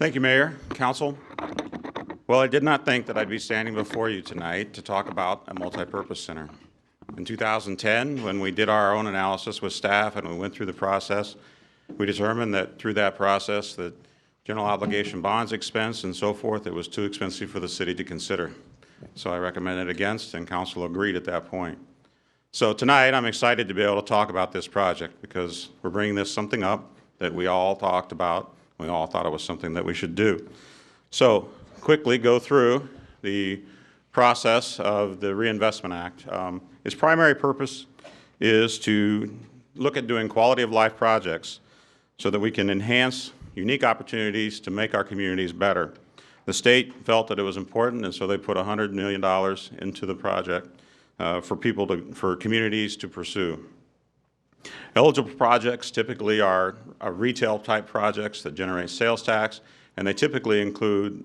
Thank you, Mayor, Council. Well, I did not think that I'd be standing before you tonight to talk about a multipurpose center. In 2010, when we did our own analysis with staff and we went through the process, we determined that through that process, the general obligation bonds expense and so forth, it was too expensive for the city to consider. So I recommended against, and council agreed at that point. So tonight, I'm excited to be able to talk about this project because we're bringing this something up that we all talked about. We all thought it was something that we should do. So quickly go through the process of the Reinvestment Act. Its primary purpose is to look at doing quality of life projects so that we can enhance unique opportunities to make our communities better. The state felt that it was important, and so they put $100 million into the project for communities to pursue. Eligible projects typically are retail type projects that generate sales tax, and they typically include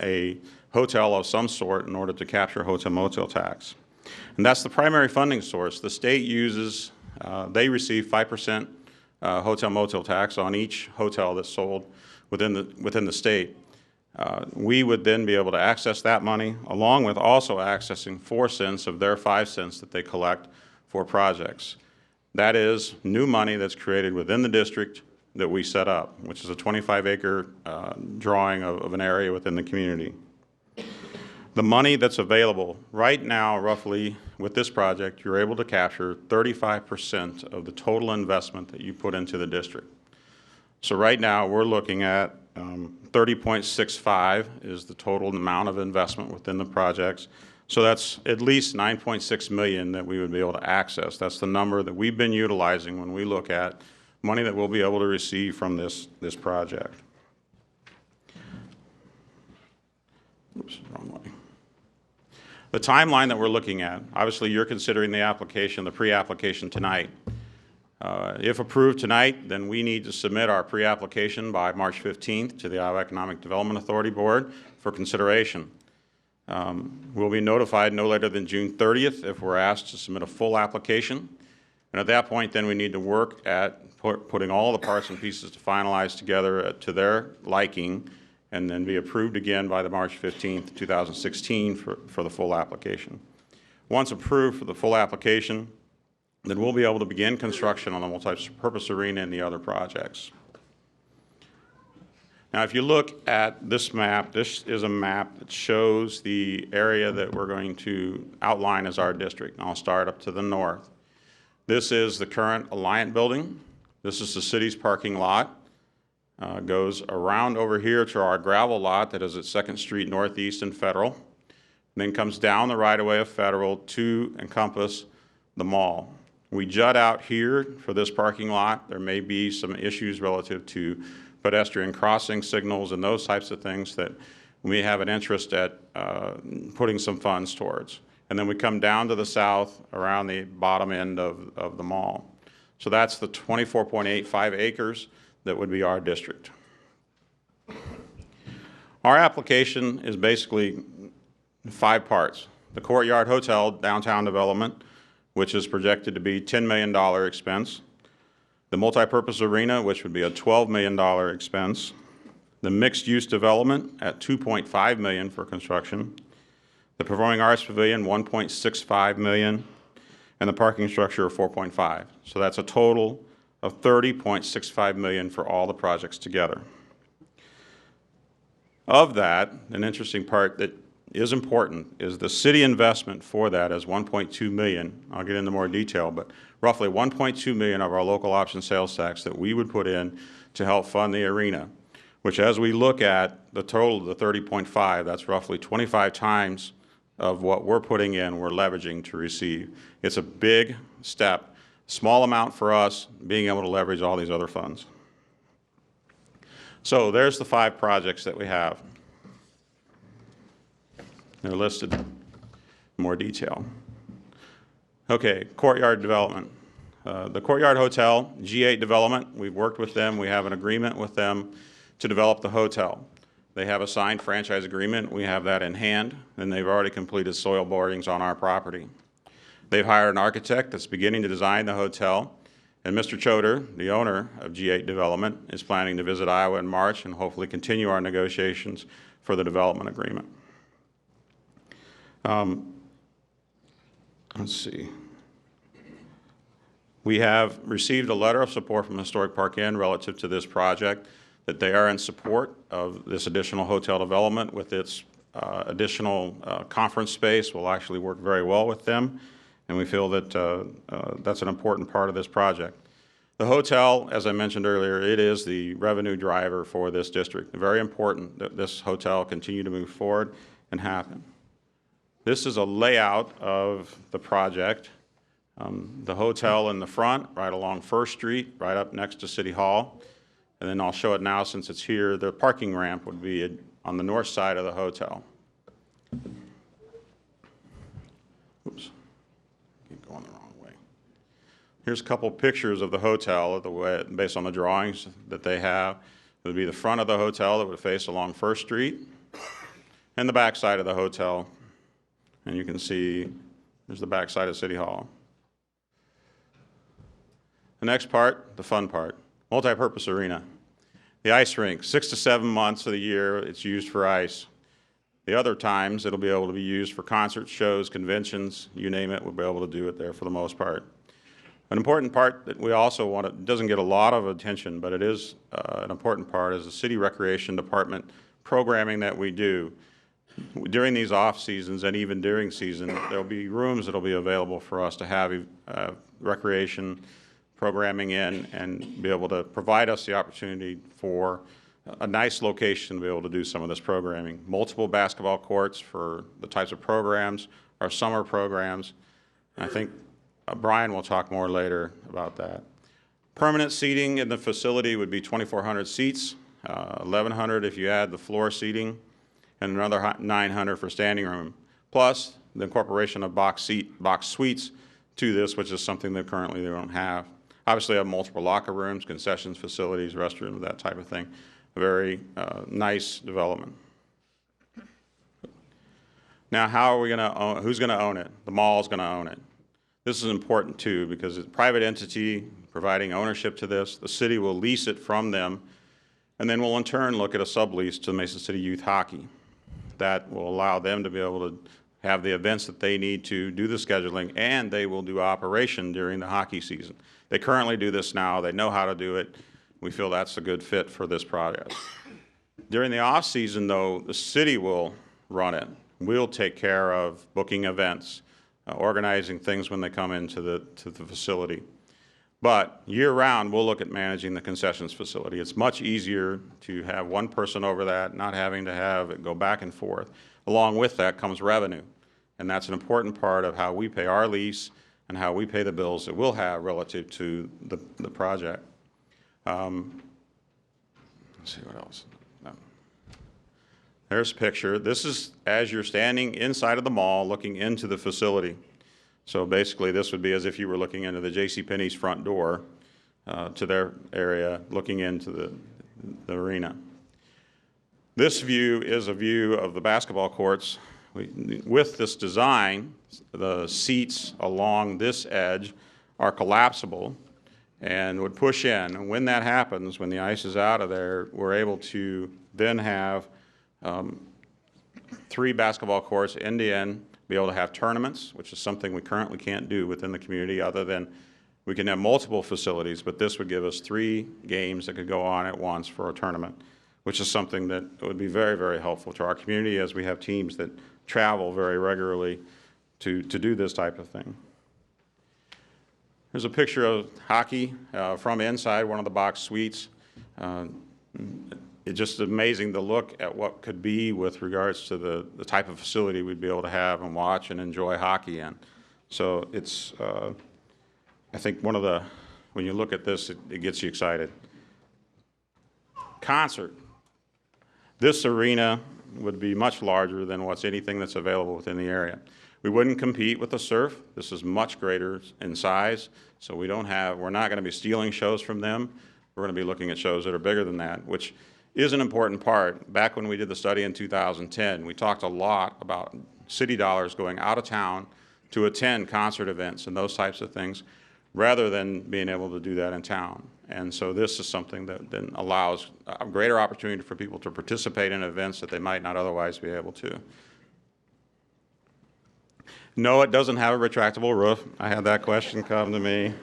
a hotel of some sort in order to capture hotel motel tax. And that's the primary funding source. The state uses, they receive 5% hotel motel tax on each hotel that's sold within the state. We would then be able to access that money along with also accessing 4 cents of their 5 cents that they collect for projects. That is new money that's created within the district that we set up, which is a 25-acre drawing of an area within the community. The money that's available right now, roughly with this project, you're able to capture 35% of the total investment that you put into the district. So right now we're looking at 30.65 is the total amount of investment within the projects. So that's at least 9.6 million that we would be able to access. That's the number that we've been utilizing when we look at money that we'll be able to receive from this project. Oops, wrong way. The timeline that we're looking at, obviously you're considering the application, the pre-application tonight. If approved tonight, then we need to submit our pre-application by March 15th to the Iowa Economic Development Authority Board for consideration. We'll be notified no later than June 30th if we're asked to submit a full application. And at that point, then we need to work at putting all the parts and pieces to finalize together to their liking and then be approved again by the March 15th, 2016 for the full application. Once approved for the full application, then we'll be able to begin construction on the multi-purpose arena and the other projects. Now, if you look at this map, this is a map that shows the area that we're going to outline as our district. And I'll start up to the north. This is the current Alliant building. This is the city's parking lot. Goes around over here to our gravel lot that is at 2nd Street Northeast and Federal. And then comes down the right-of-way of Federal to encompass the mall. We jut out here for this parking lot. There may be some issues relative to pedestrian crossing signals and those types of things that we have an interest at putting some funds towards. And then we come down to the south around the bottom end of the mall. So that's the 24.85 acres that would be our district. Our application is basically 5 parts. The Courtyard Hotel downtown development, which is projected to be $10 million expense. The multipurpose arena, which would be a $12 million expense. The mixed-use development at $2.5 million for construction. The Performing Arts Pavilion, $1.65 million. And the parking structure of $4.5. So that's a total of $30.65 million for all the projects together. Of that, an interesting part that is important is the city investment for that is $1.2 million. I'll get into more detail, but roughly $1.2 million of our local option sales tax that we would put in to help fund the arena, which as we look at the total of the 30.5, that's roughly 25 times of what we're putting in, we're leveraging to receive. It's a big step, small amount for us, being able to leverage all these other funds. So there's the 5 projects that we have. They're listed in more detail. Okay, Courtyard development. The Courtyard Hotel, G8 development, we've worked with them. We have an agreement with them to develop the hotel. They have a signed franchise agreement. We have that in hand, and they've already completed soil borings on our property. They've hired an architect that's beginning to design the hotel, And Mr. Choder, the owner of G8 Development, is planning to visit Iowa in March and hopefully continue our negotiations for the development agreement. Let's see. We have received a letter of support from Historic Park Inn relative to this project, that they are in support of this additional hotel development with its additional conference space. Will actually work very well with them, and we feel that that's an important part of this project. The hotel, as I mentioned earlier, it is the revenue driver for this district. Very important that this hotel continue to move forward and happen. This is a layout of the project. The hotel in the front, right along First Street, right up next to City Hall. And then I'll show it now since it's here. The parking ramp would be on the north side of the hotel. Oops, keep going the wrong way. Here's a couple pictures of the hotel based on the drawings that they have. It would be the front of the hotel that would face along First Street, and the back side of the hotel. And you can see there's the back side of City Hall. The next part, the fun part, multi-purpose arena. The ice rink, 6 to 7 months of the year it's used for ice. The other times it'll be able to be used for concerts, shows, conventions, you name it, we'll be able to do it there for the most part. An important part that we also want, it doesn't get a lot of attention, but it is an important part, is the City Recreation Department programming that we do. During these off seasons and even during season, there'll be rooms that'll be available for us to have recreation programming in and be able to provide us the opportunity for a nice location to be able to do some of this programming. Multiple basketball courts for the types of programs, our summer programs. I think Brian will talk more later about that. Permanent seating in the facility would be 2,400 seats, 1,100 if you add the floor seating, and another 900 for standing room, plus the incorporation of box suites to this, which is something that currently they don't have. Obviously, have multiple locker rooms, concessions, facilities, restrooms, that type of thing. A very nice development. Now, how are we going to own? Who's going to own it? The mall is going to own it. This is important too because it's a private entity providing ownership to this. The city will lease it from them, and then we'll in turn look at a sublease to Mason City Youth Hockey. That will allow them to be able to have the events that they need to do the scheduling, and they will do operation during the hockey season. They currently do this now. They know how to do it. We feel that's a good fit for this project. During the off season, though, the city will run it. We'll take care of booking events, organizing things when they come into the facility. But year-round, we'll look at managing the concessions facility. It's much easier to have one person over that, not having to have it go back and forth. Along with that comes revenue, and that's an important part of how we pay our lease and how we pay the bills that we'll have relative to the project. Let's see what else. No. There's a picture. This is as you're standing inside of the mall looking into the facility. So basically this would be as if you were looking into the JCPenney's front door to their area, looking into the arena. This view is a view of the basketball courts. With this design, the seats along this edge are collapsible and would push in. And when that happens, when the ice is out of there, we're able to then have 3 basketball courts end to end, be able to have tournaments, which is something we currently can't do within the community other than we can have multiple facilities, but this would give us 3 games that could go on at once for a tournament, which is something that would be very, very helpful to our community as we have teams that travel very regularly to do this type of thing. Here's a picture of hockey from inside one of the box suites. It's just amazing to look at what could be with regards to the type of facility we'd be able to have and watch and enjoy hockey in. So it's, I think one of the, when you look at this, it gets you excited. Concert. This arena would be much larger than anything that's available within the area. We wouldn't compete with the surf. This is much greater in size, so we're not going to be stealing shows from them. We're going to be looking at shows that are bigger than that, which is an important part. Back when we did the study in 2010, we talked a lot about city dollars going out of town to attend concert events and those types of things. rather than being able to do that in town. And so this is something that then allows a greater opportunity for people to participate in events that they might not otherwise be able to. No, it doesn't have a retractable roof. I had that question come to me.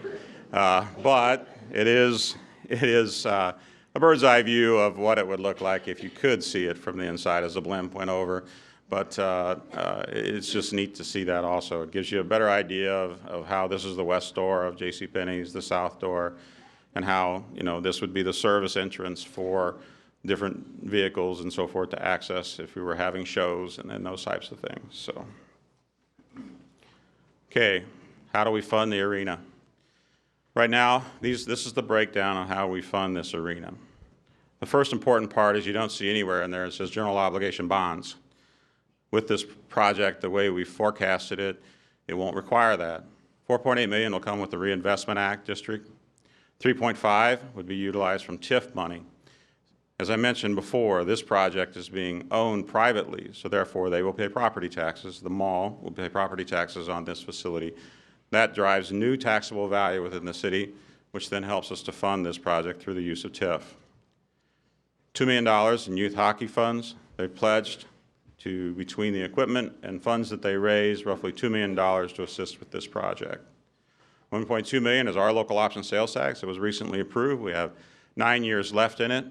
But it is a bird's eye view of what it would look like if you could see it from the inside as the blimp went over. But it's just neat to see that also. It gives you a better idea of how this is the west door of JCPenney's, the south door, and how, you know, this would be the service entrance for different vehicles and so forth to access if we were having shows and those types of things. So, okay, how do we fund the arena? Right now, this is the breakdown on how we fund this arena. The first important part is you don't see anywhere in there, it says general obligation bonds. With this project, the way we forecasted it, it won't require that. $4.8 million will come with the Reinvestment Act district. 3.5 would be utilized from TIF money. As I mentioned before, this project is being owned privately, so therefore they will pay property taxes. The mall will pay property taxes on this facility. That drives new taxable value within the city, which then helps us to fund this project through the use of TIF. $2 million in youth hockey funds. They've pledged to, between the equipment and funds that they raise, roughly $2 million to assist with this project. $1.2 million is our local option sales tax. It was recently approved. We have 9 years left in it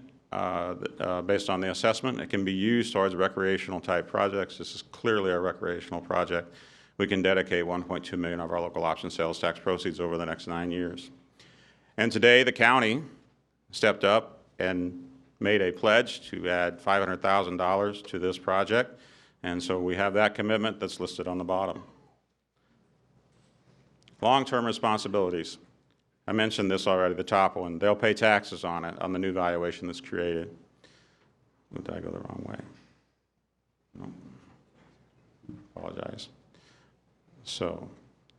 based on the assessment. It can be used towards recreational type projects. This is clearly a recreational project. We can dedicate $1.2 million of our local option sales tax proceeds over the next 9 years. And today the county stepped up and made a pledge to add $500,000 to this project, and so we have that commitment that's listed on the bottom. Long-term responsibilities. I mentioned this already, the top one. They'll pay taxes on it, on the new valuation that's created. Did I go the wrong way? No. Apologize. So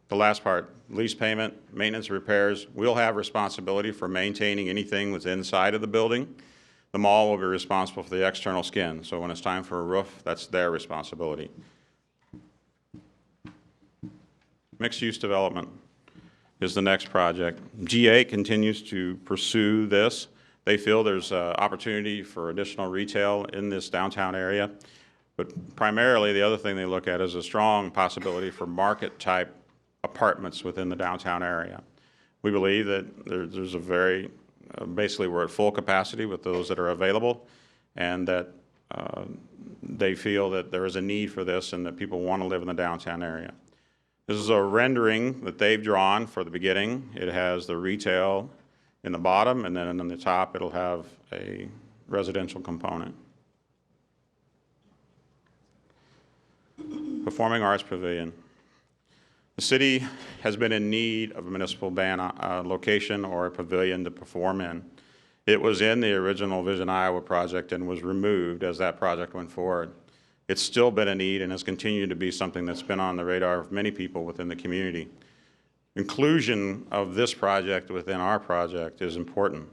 the last part, lease payment, maintenance, repairs. We'll have responsibility for maintaining anything that's inside of the building. The mall will be responsible for the external skin. So when it's time for a roof, that's their responsibility. Mixed-use development is the next project. GA continues to pursue this. They feel there's opportunity for additional retail in this downtown area. But primarily, the other thing they look at is a strong possibility for market-type apartments within the downtown area. We believe that there's a very basically, we're at full capacity with those that are available, and that they feel that there is a need for this and that people want to live in the downtown area. This is a rendering that they've drawn for the beginning. It has the retail in the bottom, and then on the top it'll have a residential component. Performing Arts Pavilion. The city has been in need of a municipal band location or a pavilion to perform in. It was in the original Vision Iowa project and was removed as that project went forward. It's still been a need and has continued to be something that's been on the radar of many people within the community. Inclusion of this project within our project is important.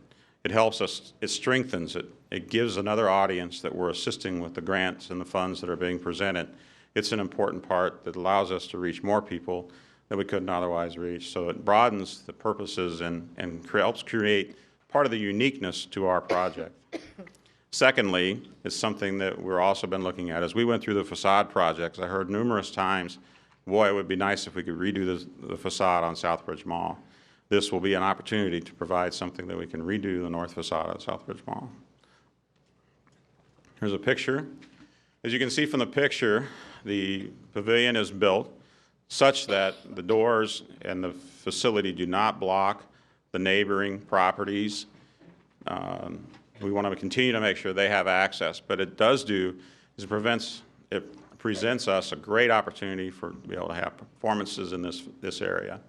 It helps us, it strengthens it. It gives another audience that we're assisting with the grants and the funds that are being presented. It's an important part that allows us to reach more people that we couldn't otherwise reach. So it broadens the purposes and helps create part of the uniqueness to our project. Secondly, it's something that we've also been looking at. As we went through the facade projects, I heard numerous times, boy, it would be nice if we could redo the facade on Southbridge Mall. This will be an opportunity to provide something that we can redo the north facade of Southbridge Mall. Here's a picture. As you can see from the picture, the pavilion is built such that the doors and the facility do not block the neighboring properties. We want to continue to make sure they have access, but it does do is it presents us a great opportunity to be able to have performances in this area.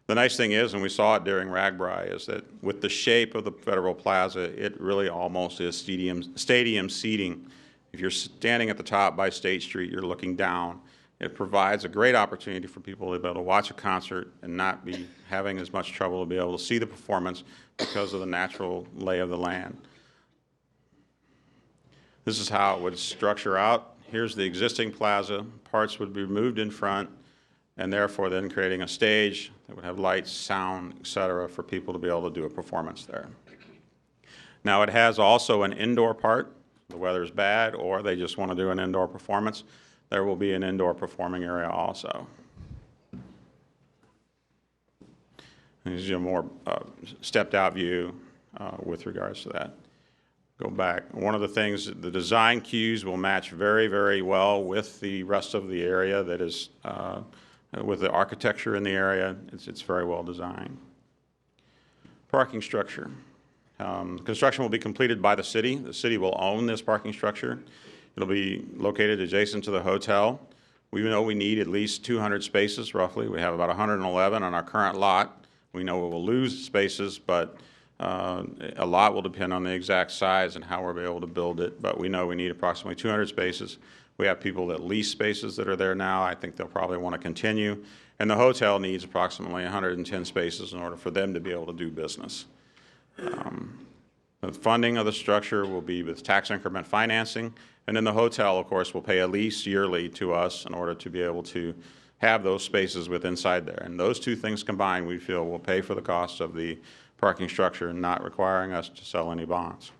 The nice thing is, and we saw it during RAGBRAI, is that with the shape of the Federal Plaza, it really almost is stadium seating. If you're standing at the top by State Street, you're looking down. It provides a great opportunity for people to be able to watch a concert and not be having as much trouble to be able to see the performance because of the natural lay of the land. This is how it would structure out. Here's the existing plaza. Parts would be moved in front, and therefore then creating a stage They would have lights, sound, et cetera, for people to be able to do a performance there. Now, it has also an indoor part. The weather's bad, or they just want to do an indoor performance. There will be an indoor performing area also. This is a more stepped-out view with regards to that. Go back. One of the things, the design cues will match very, very well with the rest of the area that is, with the architecture in the area. It's very well designed. Parking structure. Construction will be completed by the city. The city will own this parking structure. It'll be located adjacent to the hotel. We know we need at least 200 spaces, roughly. We have about 111 on our current lot. We know we will lose spaces, but a lot will depend on the exact size and how we'll be able to build it. But we know we need approximately 200 spaces. We have people that lease spaces that are there now. I think they'll probably want to continue. And the hotel needs approximately 110 spaces in order for them to be able to do business. The funding of the structure will be with tax increment financing, and then the hotel, of course, will pay a lease yearly to us in order to be able to have those spaces with inside there. And those two things combined, we feel, will pay for the cost of the parking structure, not requiring us to sell any bonds.